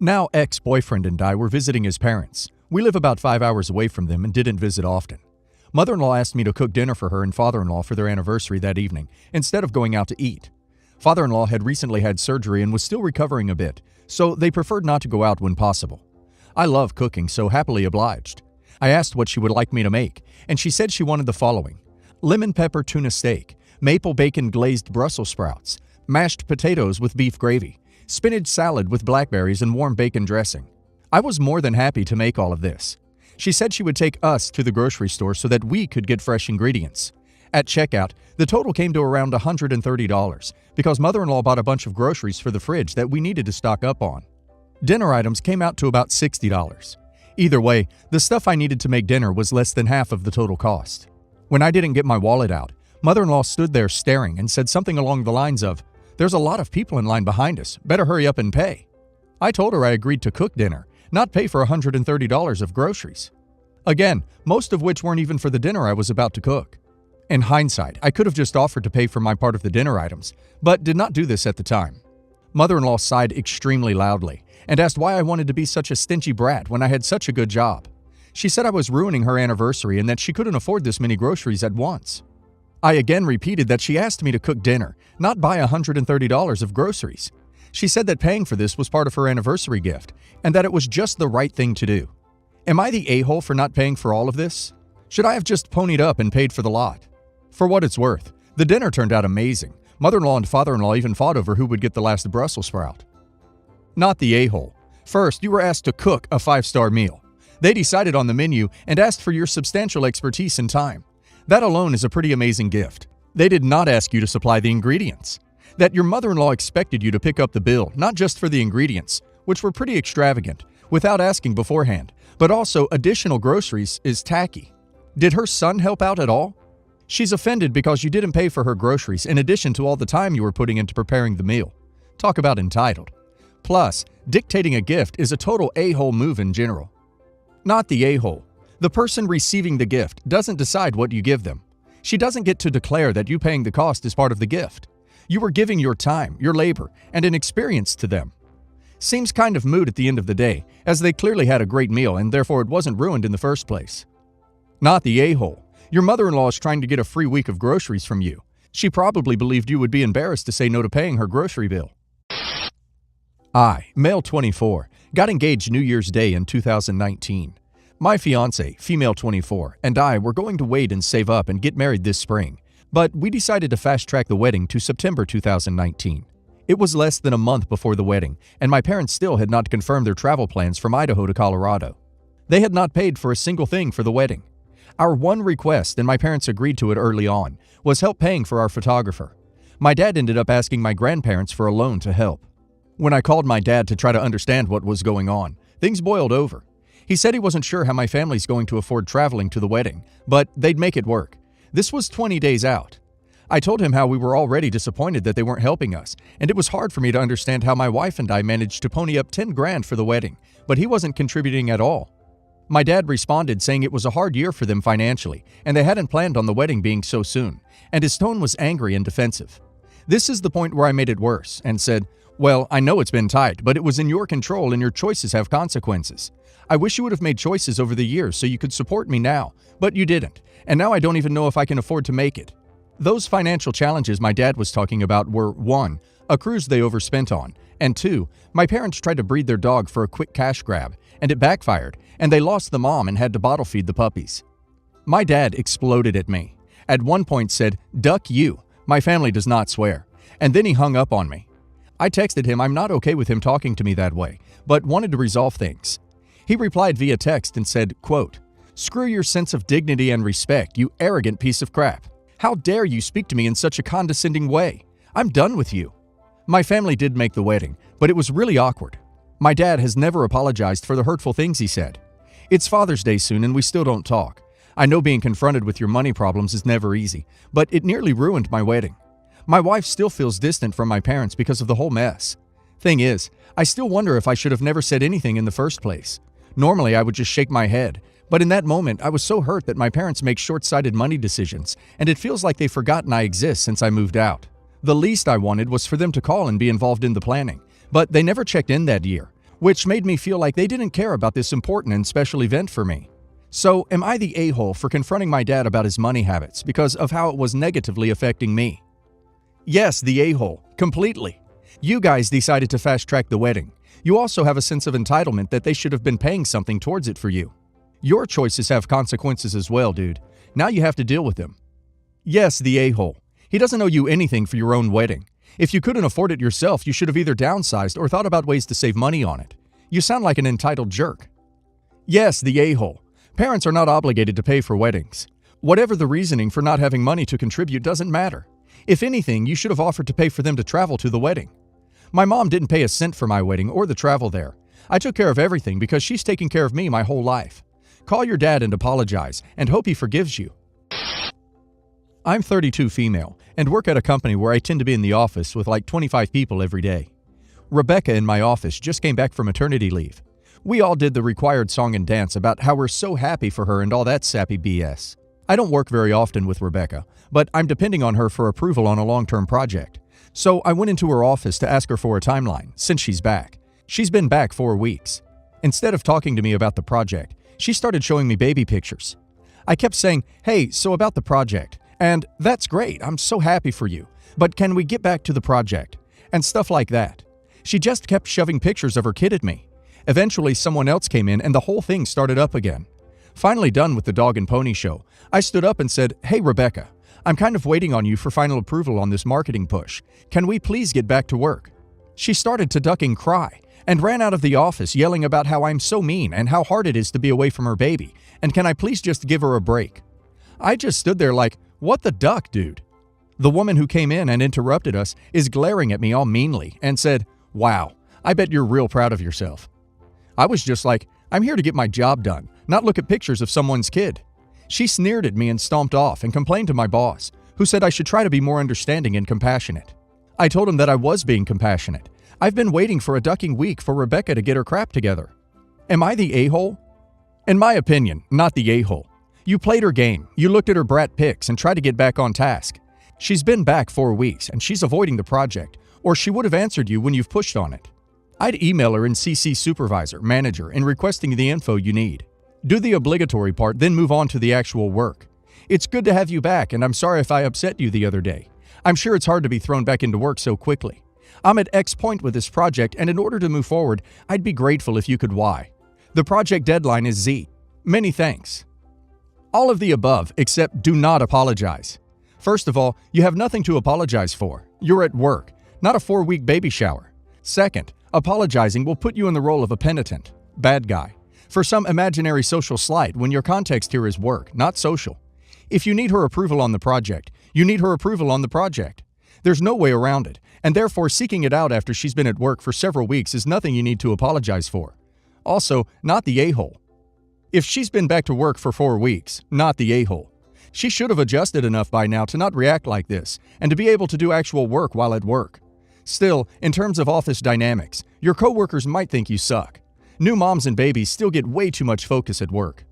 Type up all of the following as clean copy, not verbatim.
Now ex-boyfriend and I were visiting his parents. We live about 5 hours away from them and didn't visit often. Mother-in-law asked me to cook dinner for her and father-in-law for their anniversary that evening, instead of going out to eat. Father-in-law had recently had surgery and was still recovering a bit, so they preferred not to go out when possible. I love cooking, so happily obliged. I asked what she would like me to make, and she said she wanted the following: lemon pepper tuna steak, maple bacon glazed Brussels sprouts, mashed potatoes with beef gravy, spinach salad with blackberries and warm bacon dressing. I was more than happy to make all of this. She said she would take us to the grocery store so that we could get fresh ingredients. At checkout, the total came to around $130 because mother-in-law bought a bunch of groceries for the fridge that we needed to stock up on. Dinner items came out to about $60. Either way, the stuff I needed to make dinner was less than half of the total cost. When I didn't get my wallet out, mother-in-law stood there staring and said something along the lines of, "There's a lot of people in line behind us, better hurry up and pay." I told her I agreed to cook dinner, not pay for $130 of groceries. Again, most of which weren't even for the dinner I was about to cook. In hindsight, I could have just offered to pay for my part of the dinner items, but did not do this at the time. Mother-in-law sighed extremely loudly and asked why I wanted to be such a stingy brat when I had such a good job. She said I was ruining her anniversary and that she couldn't afford this many groceries at once. I again repeated that she asked me to cook dinner, not buy $130 of groceries. She said that paying for this was part of her anniversary gift, and that it was just the right thing to do. Am I the a-hole for not paying for all of this? Should I have just ponied up and paid for the lot? For what it's worth, the dinner turned out amazing. Mother-in-law and father-in-law even fought over who would get the last Brussels sprout. Not the a-hole. First, you were asked to cook a 5-star meal. They decided on the menu and asked for your substantial expertise and time. That alone is a pretty amazing gift. They did not ask you to supply the ingredients. That your mother-in-law expected you to pick up the bill, not just for the ingredients, which were pretty extravagant, without asking beforehand, but also additional groceries, is tacky. Did her son help out at all? She's offended because you didn't pay for her groceries in addition to all the time you were putting into preparing the meal. Talk about entitled. Plus, dictating a gift is a total a-hole move in general. Not the a-hole. The person receiving the gift doesn't decide what you give them. She doesn't get to declare that you paying the cost is part of the gift. You were giving your time, your labor, and an experience to them. Seems kind of moot at the end of the day, as they clearly had a great meal and therefore it wasn't ruined in the first place. Not the a-hole. Your mother-in-law is trying to get a free week of groceries from you. She probably believed you would be embarrassed to say no to paying her grocery bill. I, male 24, got engaged New Year's Day in 2019. My fiancée, female 24, and I were going to wait and save up and get married this spring, but we decided to fast-track the wedding to September 2019. It was less than a month before the wedding, and my parents still had not confirmed their travel plans from Idaho to Colorado. They had not paid for a single thing for the wedding. Our one request, and my parents agreed to it early on, was help paying for our photographer. My dad ended up asking my grandparents for a loan to help. When I called my dad to try to understand what was going on, things boiled over. He said he wasn't sure how my family's going to afford traveling to the wedding, but they'd make it work. This was 20 days out. I told him how we were already disappointed that they weren't helping us, and it was hard for me to understand how my wife and I managed to pony up 10 grand for the wedding, but he wasn't contributing at all. My dad responded saying it was a hard year for them financially, and they hadn't planned on the wedding being so soon, and his tone was angry and defensive. This is the point where I made it worse and said, "Well, I know it's been tight, but it was in your control and your choices have consequences. I wish you would have made choices over the years so you could support me now, but you didn't, and now I don't even know if I can afford to make it." Those financial challenges my dad was talking about were 1. A cruise they overspent on, and 2. My parents tried to breed their dog for a quick cash grab, and it backfired, and they lost the mom and had to bottle feed the puppies. My dad exploded at me. At one point said, "Duck you, my family does not swear," and then he hung up on me. I texted him I'm not okay with him talking to me that way, but wanted to resolve things. He replied via text and said, quote, "Screw your sense of dignity and respect, you arrogant piece of crap. How dare you speak to me in such a condescending way? I'm done with you." My family did make the wedding, but it was really awkward. My dad has never apologized for the hurtful things he said. It's Father's Day soon and we still don't talk. I know being confronted with your money problems is never easy, but it nearly ruined my wedding. My wife still feels distant from my parents because of the whole mess. Thing is, I still wonder if I should have never said anything in the first place. Normally, I would just shake my head, but in that moment, I was so hurt that my parents make short-sighted money decisions, and it feels like they've forgotten I exist since I moved out. The least I wanted was for them to call and be involved in the planning, but they never checked in that year, which made me feel like they didn't care about this important and special event for me. So, am I the a-hole for confronting my dad about his money habits because of how it was negatively affecting me? Yes, the a-hole. Completely. You guys decided to fast-track the wedding. You also have a sense of entitlement that they should have been paying something towards it for you. Your choices have consequences as well, dude. Now you have to deal with them. Yes, the a-hole. He doesn't owe you anything for your own wedding. If you couldn't afford it yourself, you should have either downsized or thought about ways to save money on it. You sound like an entitled jerk. Yes, the a-hole. Parents are not obligated to pay for weddings. Whatever the reasoning for not having money to contribute doesn't matter. If anything, you should have offered to pay for them to travel to the wedding. My mom didn't pay a cent for my wedding or the travel there. I took care of everything because she's taken care of me my whole life. Call your dad and apologize, and hope he forgives you. I'm 32 female, and work at a company where I tend to be in the office with like 25 people every day. Rebecca in my office just came back from maternity leave. We all did the required song and dance about how we're so happy for her and all that sappy BS. I don't work very often with Rebecca, but I'm depending on her for approval on a long-term project. So I went into her office to ask her for a timeline, since she's back. She's been back 4 weeks. Instead of talking to me about the project, she started showing me baby pictures. I kept saying, "Hey, so about the project," and "That's great, I'm so happy for you, but can we get back to the project?" and stuff like that. She just kept shoving pictures of her kid at me. Eventually, someone else came in and the whole thing started up again. Finally done with the dog and pony show, I stood up and said, "Hey, Rebecca, I'm kind of waiting on you for final approval on this marketing push. Can we please get back to work?" She started to duck and cry and ran out of the office yelling about how I'm so mean and how hard it is to be away from her baby, and can I please just give her a break? I just stood there like, what the duck, dude? The woman who came in and interrupted us is glaring at me all meanly and said, "Wow, I bet you're real proud of yourself." I was just like, I'm here to get my job done, not look at pictures of someone's kid. She sneered at me and stomped off and complained to my boss, who said I should try to be more understanding and compassionate. I told him that I was being compassionate. I've been waiting for a ducking week for Rebecca to get her crap together. Am I the a-hole? In my opinion, not the a-hole. You played her game, you looked at her brat pics and tried to get back on task. She's been back 4 weeks and she's avoiding the project, or she would have answered you when you've pushed on it. I'd email her and CC supervisor, manager, in requesting the info you need. Do the obligatory part, then move on to the actual work. It's good to have you back, and I'm sorry if I upset you the other day. I'm sure it's hard to be thrown back into work so quickly. I'm at X point with this project, and in order to move forward, I'd be grateful if you could Y. The project deadline is Z. Many thanks. All of the above, except do not apologize. First of all, you have nothing to apologize for. You're at work, not a 4-week baby shower. Second, apologizing will put you in the role of a penitent, bad guy, for some imaginary social slight when your context here is work, not social. If you need her approval on the project, you need her approval on the project. There's no way around it, and therefore seeking it out after she's been at work for several weeks is nothing you need to apologize for. Also, not the a-hole. If she's been back to work for 4 weeks, not the a-hole. She should have adjusted enough by now to not react like this, and to be able to do actual work while at work. Still, in terms of office dynamics, your coworkers might think you suck. New moms and babies still get way too much focus at work.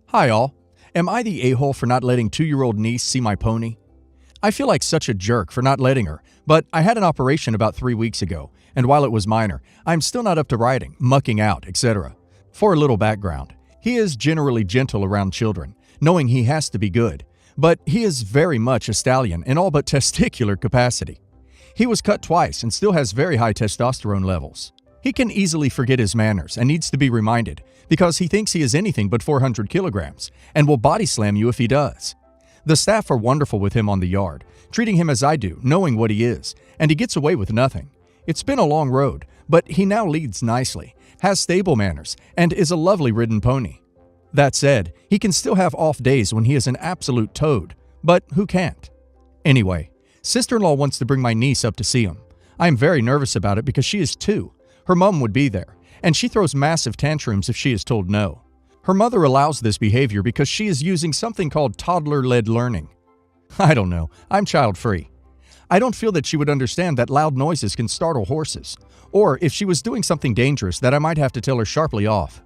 Hi all. Am I the a-hole for not letting 2-year-old niece see my pony? I feel like such a jerk for not letting her, but I had an operation about 3 weeks ago, and while it was minor, I'm still not up to riding, mucking out, etc. For a little background, he is generally gentle around children, knowing he has to be good, but he is very much a stallion in all but testicular capacity. He was cut twice and still has very high testosterone levels. He can easily forget his manners and needs to be reminded because he thinks he is anything but 400 kilograms and will body slam you if he does. The staff are wonderful with him on the yard, treating him as I do, knowing what he is, and he gets away with nothing. It's been a long road, but he now leads nicely, has stable manners, and is a lovely ridden pony. That said, he can still have off days when he is an absolute toad, but who can't? Anyway, sister-in-law wants to bring my niece up to see him. I am very nervous about it because she is 2. Her mom would be there, and she throws massive tantrums if she is told no. Her mother allows this behavior because she is using something called toddler-led learning. I don't know, I'm child-free. I don't feel that she would understand that loud noises can startle horses, or if she was doing something dangerous that I might have to tell her sharply off.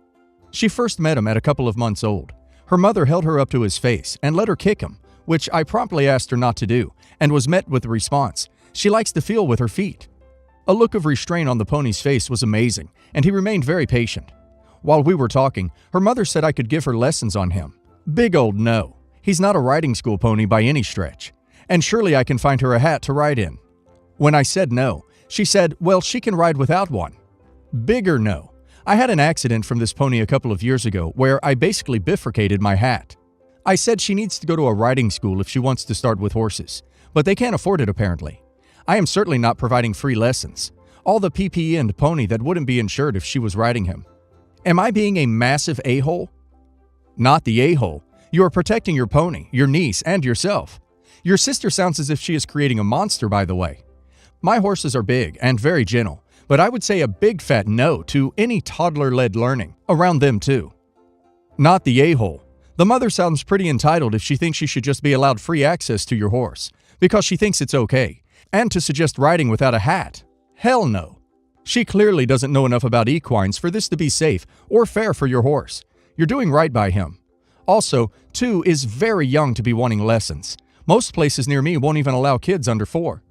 She first met him at a couple of months old. Her mother held her up to his face and let her kick him, which I promptly asked her not to do, and was met with the response, "She likes to feel with her feet." A look of restraint on the pony's face was amazing, and he remained very patient. While we were talking, her mother said I could give her lessons on him. Big old no. He's not a riding school pony by any stretch. And surely I can find her a hat to ride in. When I said no, she said, well, she can ride without one. Bigger no. I had an accident from this pony a couple of years ago where I basically bifurcated my hat. I said she needs to go to a riding school if she wants to start with horses, but they can't afford it apparently. I am certainly not providing free lessons. All the PPE and pony that wouldn't be insured if she was riding him. Am I being a massive a-hole? Not the a-hole. You are protecting your pony, your niece, and yourself. Your sister sounds as if she is creating a monster, by the way. My horses are big and very gentle, but I would say a big fat no to any toddler-led learning around them too. Not the a-hole. The mother sounds pretty entitled if she thinks she should just be allowed free access to your horse, because she thinks it's okay. And to suggest riding without a hat? Hell no. She clearly doesn't know enough about equines for this to be safe or fair for your horse. You're doing right by him. Also, 2 is very young to be wanting lessons. Most places near me won't even allow kids under 4.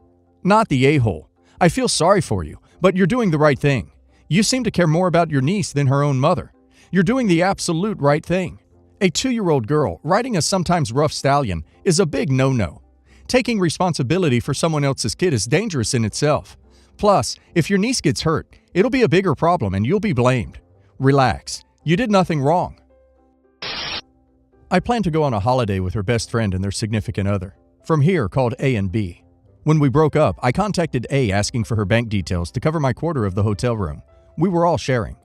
Not the a-hole. I feel sorry for you, but you're doing the right thing. You seem to care more about your niece than her own mother. You're doing the absolute right thing. A 2-year-old girl riding a sometimes rough stallion is a big no-no. Taking responsibility for someone else's kid is dangerous in itself. Plus, if your niece gets hurt, it'll be a bigger problem and you'll be blamed. Relax. You did nothing wrong. I plan to go on a holiday with her best friend and their significant other, from here called A and B. When we broke up, I contacted A asking for her bank details to cover my quarter of the hotel room. We were all sharing.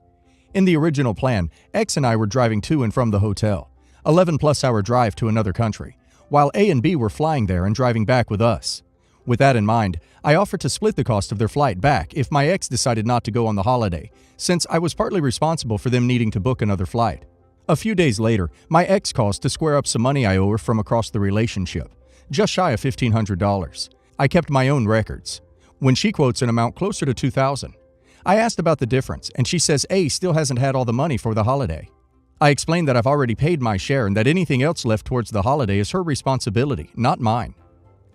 In the original plan, X and I were driving to and from the hotel, 11-plus-hour drive to another country, while A and B were flying there and driving back with us. With that in mind, I offered to split the cost of their flight back if my ex decided not to go on the holiday, since I was partly responsible for them needing to book another flight. A few days later, my ex calls to square up some money I owe her from across the relationship, just shy of $1,500. I kept my own records. When she quotes an amount closer to $2,000, I asked about the difference, and she says A still hasn't had all the money for the holiday. I explained that I've already paid my share and that anything else left towards the holiday is her responsibility, not mine.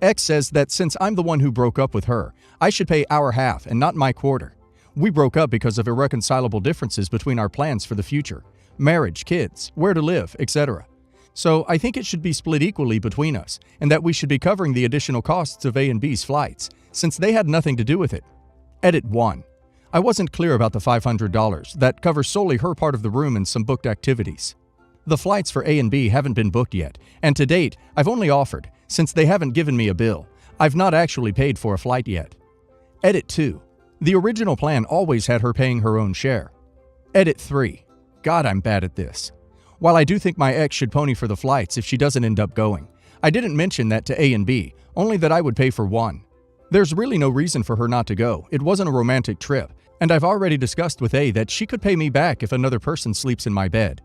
X says that since I'm the one who broke up with her, I should pay our half and not my quarter. We broke up because of irreconcilable differences between our plans for the future, marriage, kids, where to live, etc. So I think it should be split equally between us, and that we should be covering the additional costs of A and B's flights, since they had nothing to do with it. Edit 1. I wasn't clear about the $500 that covers solely her part of the room and some booked activities. The flights for A and B haven't been booked yet, and to date, I've only offered, since they haven't given me a bill. I've not actually paid for a flight yet. Edit 2. The original plan always had her paying her own share. Edit 3. God, I'm bad at this. While I do think my ex should pony for the flights if she doesn't end up going, I didn't mention that to A and B, only that I would pay for one. There's really no reason for her not to go. It wasn't a romantic trip, and I've already discussed with A that she could pay me back if another person sleeps in my bed.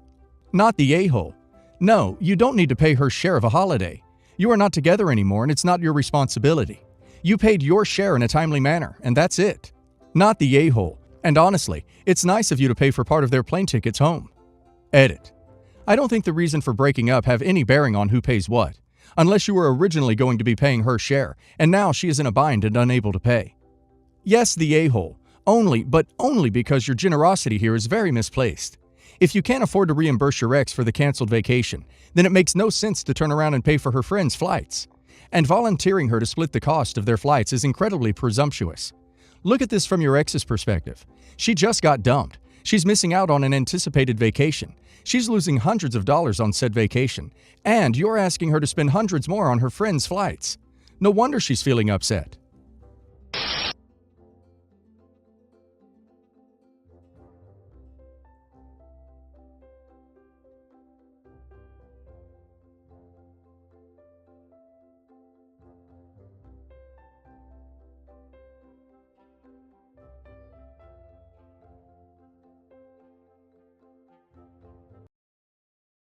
Not the a-hole. No, you don't need to pay her share of a holiday. You are not together anymore and it's not your responsibility. You paid your share in a timely manner, and that's it. Not the a-hole. And honestly, it's nice of you to pay for part of their plane tickets home. Edit. I don't think the reason for breaking up have any bearing on who pays what, unless you were originally going to be paying her share, and now she is in a bind and unable to pay. Yes, the a-hole. Only, but only because your generosity here is very misplaced. If you can't afford to reimburse your ex for the canceled vacation, then it makes no sense to turn around and pay for her friends' flights. And volunteering her to split the cost of their flights is incredibly presumptuous. Look at this from your ex's perspective. She just got dumped. She's missing out on an anticipated vacation. She's losing hundreds of dollars on said vacation. And you're asking her to spend hundreds more on her friends' flights. No wonder she's feeling upset.